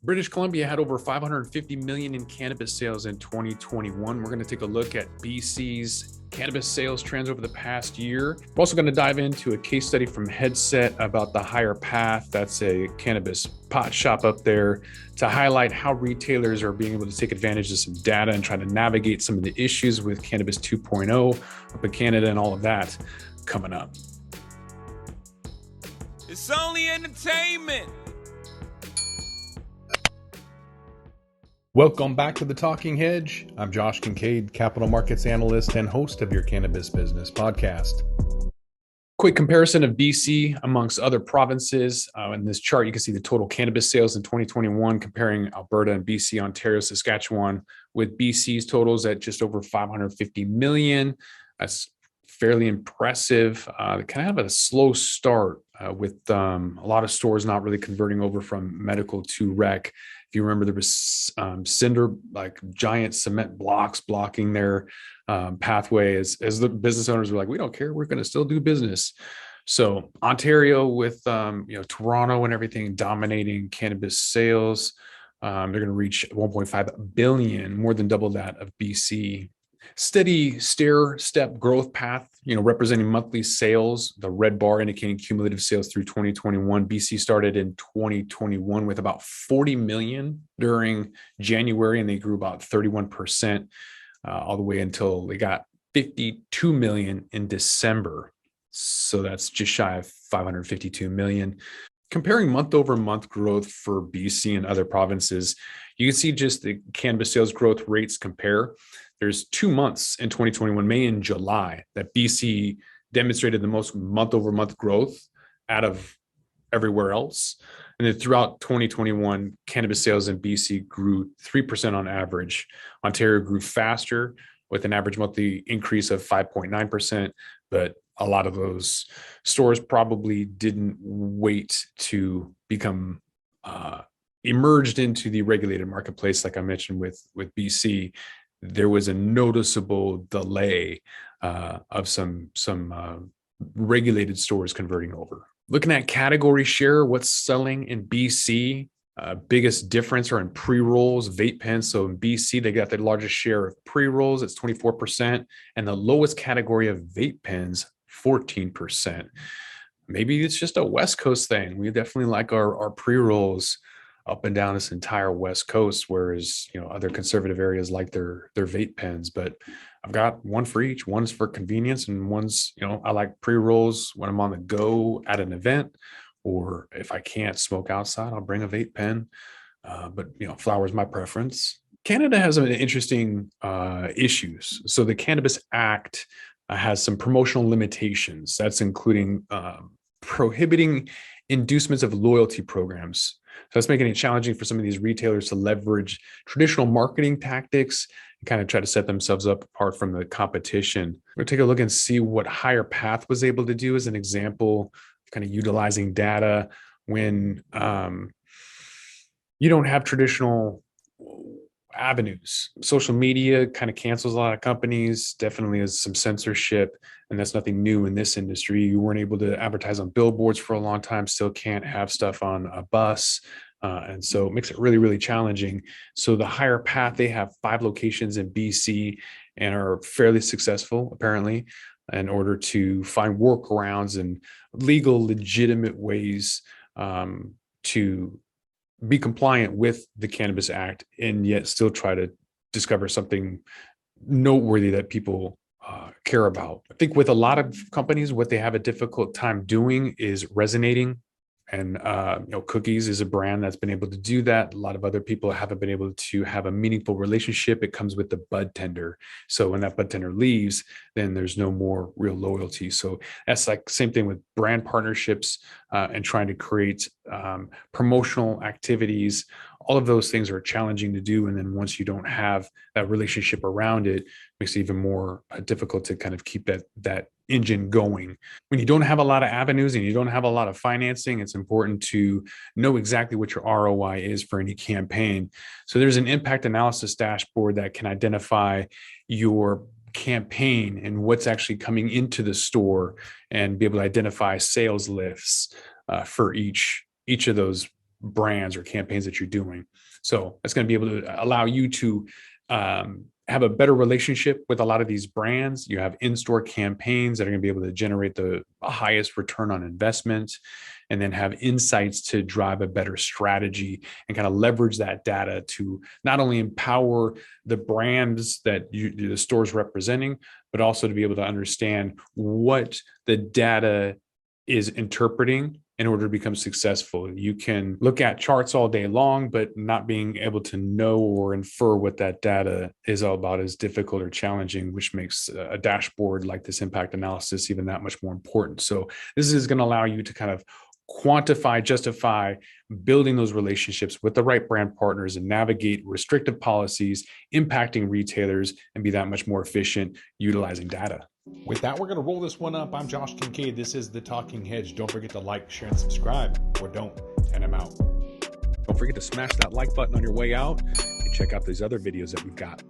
British Columbia had over 550 million in cannabis sales in 2021. We're going to take a look at BC's cannabis sales trends over the past year. We're also going to dive into a case study from Hedge about the Higher Path. That's a cannabis pot shop up there, to highlight how retailers are being able to take advantage of some data and try to navigate some of the issues with Cannabis 2.0 up in Canada and all of that coming up. It's only entertainment. Welcome back to the Talking Hedge. I'm Josh Kincaid, capital markets analyst and host of your Cannabis Business Podcast. Quick comparison of BC amongst other provinces. In this chart, you can see the total cannabis sales in 2021, comparing Alberta and BC, Ontario, Saskatchewan, with BC's totals at just over 550 million. That's fairly impressive. Kind of have a slow start with a lot of stores not really converting over from medical to rec. If you remember, there was cinder, like giant cement blocks blocking their pathway as the business owners were like, we don't care, we're going to still do business. So Ontario with Toronto and everything dominating cannabis sales, they're going to reach 1.5 billion, more than double that of BC. Steady stair-step growth path, representing monthly sales, the red bar indicating cumulative sales through 2021. BC started in 2021 with about 40 million during January, and they grew about 31% all the way until they got 52 million in December. So that's just shy of 552 million. Comparing month over month growth for BC and other provinces, you can see just the cannabis sales growth rates compare. There's 2 months in 2021, May and July, that BC demonstrated the most month over month growth out of everywhere else. And then throughout 2021, cannabis sales in BC grew 3% on average. Ontario grew faster with an average monthly increase of 5.9%, but a lot of those stores probably didn't wait to become emerged into the regulated marketplace. Like I mentioned with BC, there was a noticeable delay of some regulated stores converting over. Looking at category share, what's selling in BC, biggest difference are in pre-rolls, vape pens. So in BC, they got the largest share of pre-rolls, it's 24%, and the lowest category of vape pens, 14%. Maybe it's just a West Coast thing. We definitely like our pre-rolls up and down this entire West Coast, whereas other conservative areas like their vape pens. But I've got one for each. One's for convenience, and one's I like pre-rolls when I'm on the go at an event, or if I can't smoke outside, I'll bring a vape pen. But flower is my preference. Canada has some interesting issues. So the Cannabis Act has some promotional limitations. That's including prohibiting inducements of loyalty programs. So that's making it challenging for some of these retailers to leverage traditional marketing tactics and kind of try to set themselves up apart from the competition. We're going to take a look and see what Higher Path was able to do as an example, kind of utilizing data when you don't have traditional avenues. Social media kind of cancels a lot of companies, definitely has some censorship, and that's nothing new in this industry. You weren't able to advertise on billboards for a long time, still can't have stuff on a bus. And so it makes it really, really challenging. So the Higher Path, they have 5 locations in BC and are fairly successful, apparently, in order to find workarounds and legal, legitimate ways to be compliant with the Cannabis Act and yet still try to discover something noteworthy that people care about. I think with a lot of companies, what they have a difficult time doing is resonating. And Cookies is a brand that's been able to do that. A lot of other people haven't been able to have a meaningful relationship. It comes with the bud tender. So when that bud tender leaves, then there's no more real loyalty. So that's like same thing with brand partnerships and trying to create promotional activities. All of those things are challenging to do. And then once you don't have that relationship around it, it makes it even more difficult to kind of keep that engine going. When you don't have a lot of avenues and you don't have a lot of financing, it's important to know exactly what your ROI is for any campaign. So there's an impact analysis dashboard that can identify your campaign and what's actually coming into the store and be able to identify sales lifts for each of those brands or campaigns that you're doing. So it's going to be able to allow you to have a better relationship with a lot of these brands. You have in-store campaigns that are going to be able to generate the highest return on investment, and then have insights to drive a better strategy and kind of leverage that data to not only empower the brands that the store's representing, but also to be able to understand what the data is interpreting in order to become successful. You can look at charts all day long, but not being able to know or infer what that data is all about is difficult or challenging, which makes a dashboard like this impact analysis even that much more important. So this is going to allow you to kind of quantify, justify building those relationships with the right brand partners and navigate restrictive policies impacting retailers and be that much more efficient utilizing data. With that, we're going to roll this one up. I'm Josh Kincaid. This is The Talking Hedge. Don't forget to like, share, and subscribe, or don't, and I'm out. Don't forget to smash that like button on your way out and check out these other videos that we've got.